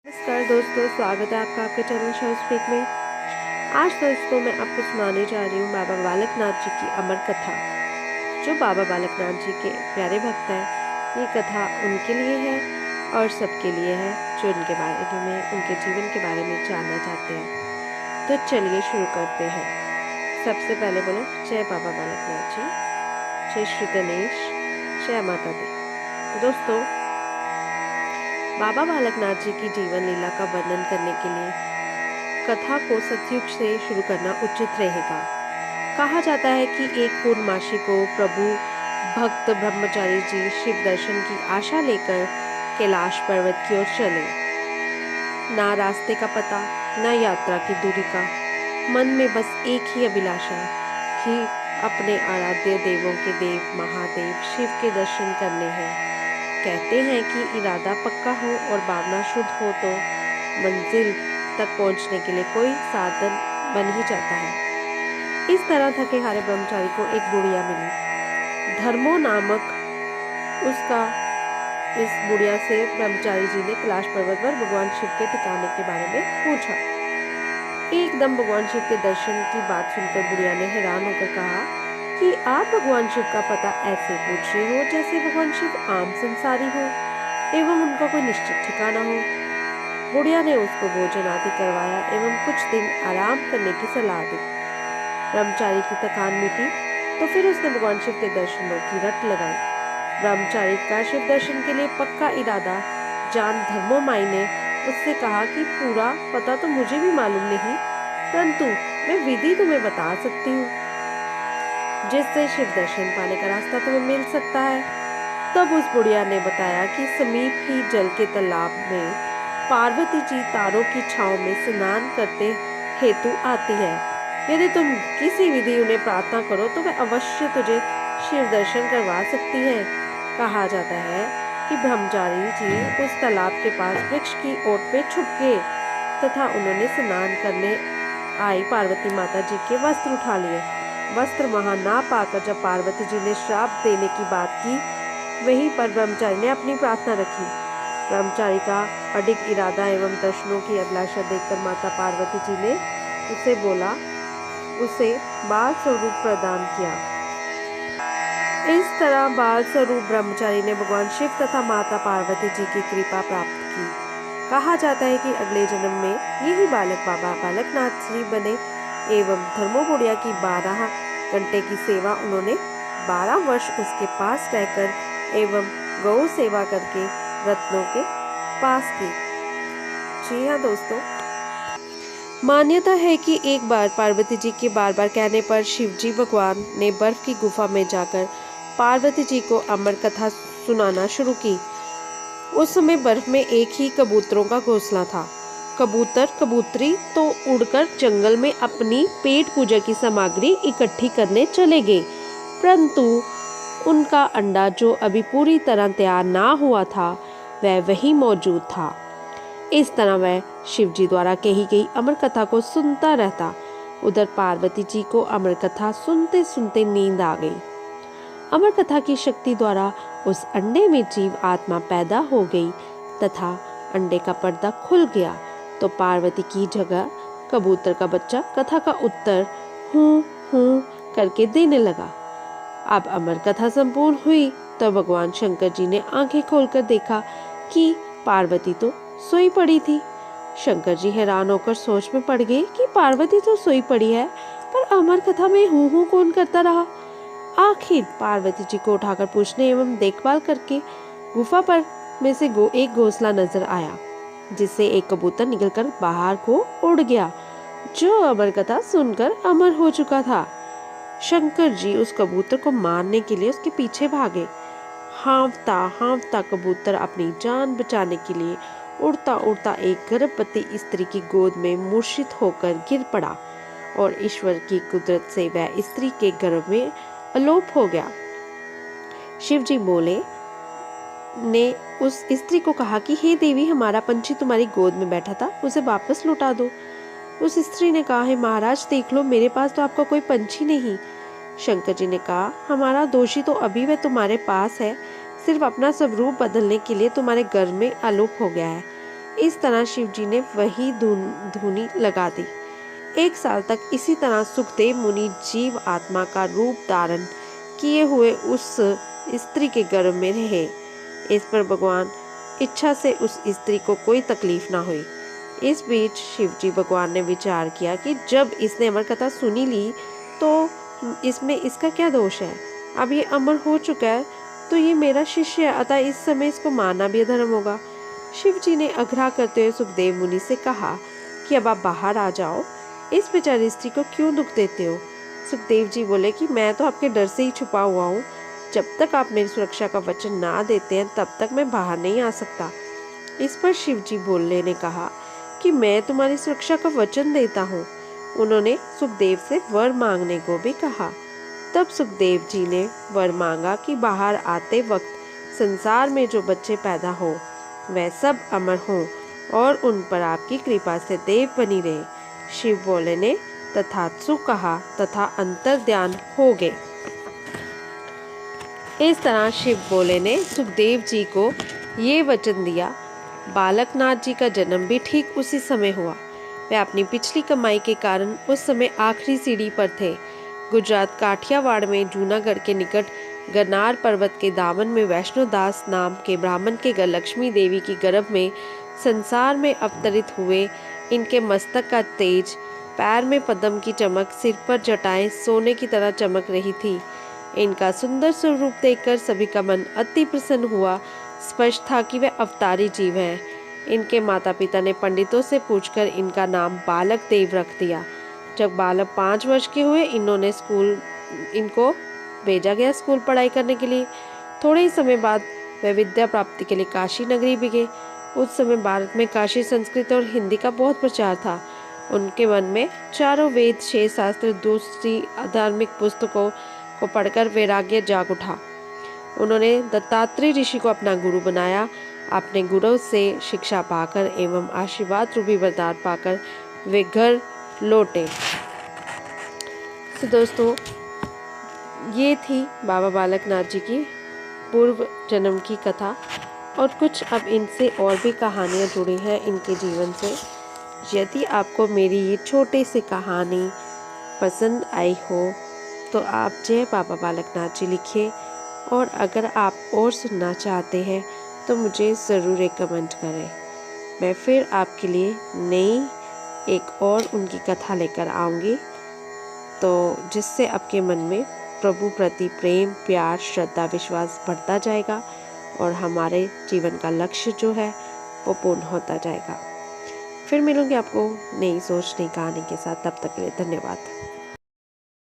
नमस्कार दोस्तों, स्वागत है आपका आपके चैनल शो स्पीक में। आज दोस्तों मैं आपको सुनाने जा रही हूँ बाबा बालकनाथ जी की अमर कथा। जो बाबा बालकनाथ जी के प्यारे भक्त हैं, ये कथा उनके लिए है और सबके लिए है जो उनके बारे में, उनके जीवन के बारे में जानना चाहते हैं। तो चलिए शुरू करते हैं। सबसे पहले बोलो जय बाबा बालकनाथ जी, जय श्री गणेश, जय माता दी। तो दोस्तों, बाबा बालकनाथ जी की जीवन लीला का वर्णन करने के लिए कथा को सतयुग से शुरू करना उचित रहेगा। कहा जाता है कि एक पूर्णमासी को प्रभु भक्त ब्रह्मचारी जी शिव दर्शन की आशा लेकर कैलाश पर्वत की ओर चले। ना रास्ते का पता, ना यात्रा की दूरी का, मन में बस एक ही अभिलाषा कि अपने आराध्य देवों के देव महादेव शिव के दर्शन करने हैं। कहते हैं कि इरादा पक्का हो और भावना शुद्ध हो तो मंजिल तक पहुंचने के लिए कोई साधन बन ही जाता है। इस तरह थके हारे ब्रह्मचारी को एक बुढ़िया मिली। धर्मो नामक उसका इस बुढ़िया से ब्रह्मचारी जी ने कैलाश पर्वत पर भगवान शिव के ठिकाने के बारे में पूछा। एकदम भगवान शिव के दर्शन की बात सुनकर बुढ़िया ने हैरान होकर कहा कि आप भगवान शिव का पता ऐसे पूछ रहे हो जैसे भगवान शिव आम संसारी हो एवं उनका कोई निश्चित ठिकाना हो। बुढ़िया ने उसको भोजन आदि करवाया एवं कुछ दिन आराम करने की सलाह दी। ब्रह्मचारी की थकान मिटी तो फिर उसने भगवान शिव के दर्शनों की रट लगाई। ब्रह्मचारी का शिव दर्शन के लिए पक्का इरादा जान धर्मो माई ने उससे कहा कि पूरा पता तो मुझे भी मालूम नहीं, परंतु मैं विधि तुम्हें बता सकती हूँ जिससे शिव दर्शन पाने का रास्ता तुम्हें मिल सकता है। तब उस बुढ़िया ने बताया कि समीप ही जल के तालाब में पार्वती जी तारों की छांव में स्नान करते हेतु आती है। यदि तुम किसी विधि उन्हें प्रार्थना करो तो वह अवश्य तुझे शिव दर्शन करवा सकती हैं। कहा जाता है कि ब्रह्मचारी जी उस तालाब के पास वृक्ष की ओट पे छुप गए तथा उन्होंने स्नान करने आई पार्वती माता जी के वस्त्र उठा लिए। वस्त्र वहां ना पाकर जब पार्वती जी ने श्राप देने की बात की, वहीं पर ब्रह्मचारी ने अपनी प्रार्थना रखी। ब्रह्मचारी का अडिग इरादा एवं दर्शनों की अभिलाषा देखकर माता पार्वती जी ने उसे बाल स्वरूप प्रदान किया। इस तरह बाल स्वरूप ब्रह्मचारी ने भगवान शिव तथा माता पार्वती जी की कृपा प्राप्त की। कहा जाता है कि अगले जन्म में यही बालक बाबा बालकनाथ जी बने एवं धर्मो बुढ़िया की 12 घंटे की सेवा उन्होंने 12 वर्ष उसके पास रहकर एवं गौ सेवा करके रत्नों के पास की। जी हाँ दोस्तों, मान्यता है कि एक बार पार्वती जी के बार बार कहने पर शिव जी भगवान ने बर्फ की गुफा में जाकर पार्वती जी को अमर कथा सुनाना शुरू की। उस समय बर्फ में एक ही कबूतरों का घोंसला था। कबूतर कबूतरी तो उड़कर जंगल में अपनी पेट पूजा की सामग्री इकट्ठी करने चले गए, परंतु उनका अंडा जो अभी पूरी तरह तैयार ना हुआ था वह वहीं मौजूद था। इस तरह वह शिव जी द्वारा कही गई अमर कथा को सुनता रहता। उधर पार्वती जी को अमर कथा सुनते सुनते नींद आ गई। अमर कथा की शक्ति द्वारा उस अंडे में जीव आत्मा पैदा हो गई तथा अंडे का पर्दा खुल गया तो पार्वती की जगह कबूतर का बच्चा कथा का उत्तर हूँ हूँ करके देने लगा। अब अमर कथा संपूर्ण हुई तो भगवान शंकर जी ने आंखें खोलकर देखा कि पार्वती तो सोई पड़ी थी। शंकर जी हैरान होकर सोच में पड़ गए कि पार्वती तो सोई पड़ी है, पर अमर कथा में हूँ हूँ कौन करता रहा। आखिर पार्वती जी को उठाकर पूछने एवं देखभाल करके गुफा पर में से एक घोंसला नजर आया, जिससे एक कबूतर निकलकर बाहर को उड़ गया, जो अमर कथा सुनकर अमर हो चुका था। शंकर जी उस कबूतर को मारने के लिए उसके पीछे भागे। हांफता हांफता कबूतर अपनी जान बचाने के लिए उड़ता उड़ता एक गर्भवती स्त्री की गोद में मूर्छित होकर गिर पड़ा और ईश्वर की कुदरत से वह स्त्री के गर्भ में अलोप हो गया। शिव जी बोले ने उस स्त्री को कहा कि हे देवी, हमारा पंछी तुम्हारी गोद में बैठा था, उसे वापस लौटा दो। उस स्त्री ने कहा, हे महाराज देख लो, मेरे पास तो आपका कोई पंछी नहीं। शंकर जी ने कहा, हमारा दोषी तो अभी वह तुम्हारे पास है, सिर्फ अपना स्वरूप बदलने के लिए तुम्हारे गर्भ में आलोप हो गया है। इस तरह शिव जी ने वही धुनी लगा दी। 1 साल तक इसी तरह सुखदेव मुनि जीव आत्मा का रूप धारण किए हुए उस स्त्री के गर्भ में रहे। इस पर भगवान इच्छा से उस स्त्री को कोई तकलीफ ना हुई। इस बीच शिव जी भगवान ने विचार किया कि जब इसने अमर कथा सुनी ली तो इसमें इसका क्या दोष है। अब ये अमर हो चुका है तो ये मेरा शिष्य है, अतः इस समय इसको मारना भी अधर्म होगा। शिव जी ने आग्रह करते हुए सुखदेव मुनि से कहा कि अब आप बाहर आ जाओ, इस बेचारी स्त्री को क्यों दुख देते हो। सुखदेव जी बोले कि मैं तो आपके डर से ही छुपा हुआ हूँ, जब तक आप मेरी सुरक्षा का वचन ना देते हैं तब तक मैं बाहर नहीं आ सकता। इस पर शिव जी बोलने ने कहा कि मैं तुम्हारी सुरक्षा का वचन देता हूँ। उन्होंने सुखदेव से वर मांगने को भी कहा। तब सुखदेव जी ने वर मांगा कि बाहर आते वक्त संसार में जो बच्चे पैदा हो वह सब अमर हों और उन पर आपकी कृपा से देव बनी रहे। शिव बोले ने तथात्सु कहा तथा अंतर ध्यान हो गए। इस तरह शिव बोले ने सुखदेव जी को ये वचन दिया। बालकनाथ जी का जन्म भी ठीक उसी समय हुआ। वे अपनी पिछली कमाई के कारण उस समय आखिरी सीढ़ी पर थे। गुजरात काठियावाड़ में जूनागढ़ के निकट गरनार पर्वत के दामन में वैष्णोदास नाम के ब्राह्मण के घर लक्ष्मी देवी की गर्भ में संसार में अवतरित हुए। इनके मस्तक का तेज, पैर में पद्म की चमक, सिर पर जटाएं सोने की तरह चमक रही थी। इनका सुंदर स्वरूप देखकर सभी का मन अति प्रसन्न हुआ। स्पष्ट था कि वे अवतारी जीव हैं। इनके माता पिता ने पंडितों से पूछकर इनका नाम बालक देव रख दिया। जब बालक 5 वर्ष के हुए इनको भेजा गया स्कूल पढ़ाई करने के लिए। थोड़े ही समय बाद वे विद्या प्राप्ति के लिए काशी नगरी भी गए। उस समय भारत में काशी संस्कृत और हिंदी का बहुत प्रचार था। उनके मन में चारों वेद, 6 शास्त्र, दूसरी धार्मिक पुस्तकों को पढ़कर वैराग्य जाग उठा। उन्होंने दत्तात्रेय ऋषि को अपना गुरु बनाया। अपने गुरु से शिक्षा पाकर एवं आशीर्वाद रूपी वरदान पाकर वे घर लौटे। तो दोस्तों, ये थी बाबा बालकनाथ जी की पूर्व जन्म की कथा और कुछ अब इनसे और भी कहानियाँ जुड़ी हैं इनके जीवन से। यदि आपको मेरी ये छोटी सी कहानी पसंद आई हो तो आप जय बाबा बालकनाथ जी लिखिए, और अगर आप और सुनना चाहते हैं तो मुझे ज़रूर एक कमेंट करें। मैं फिर आपके लिए नई एक और उनकी कथा लेकर आऊँगी, तो जिससे आपके मन में प्रभु प्रति प्रेम, प्यार, श्रद्धा, विश्वास बढ़ता जाएगा और हमारे जीवन का लक्ष्य जो है वो पूर्ण होता जाएगा। फिर मिलूंगी आपको नई सोच, नई कहानी के साथ। तब तक के लिए धन्यवाद।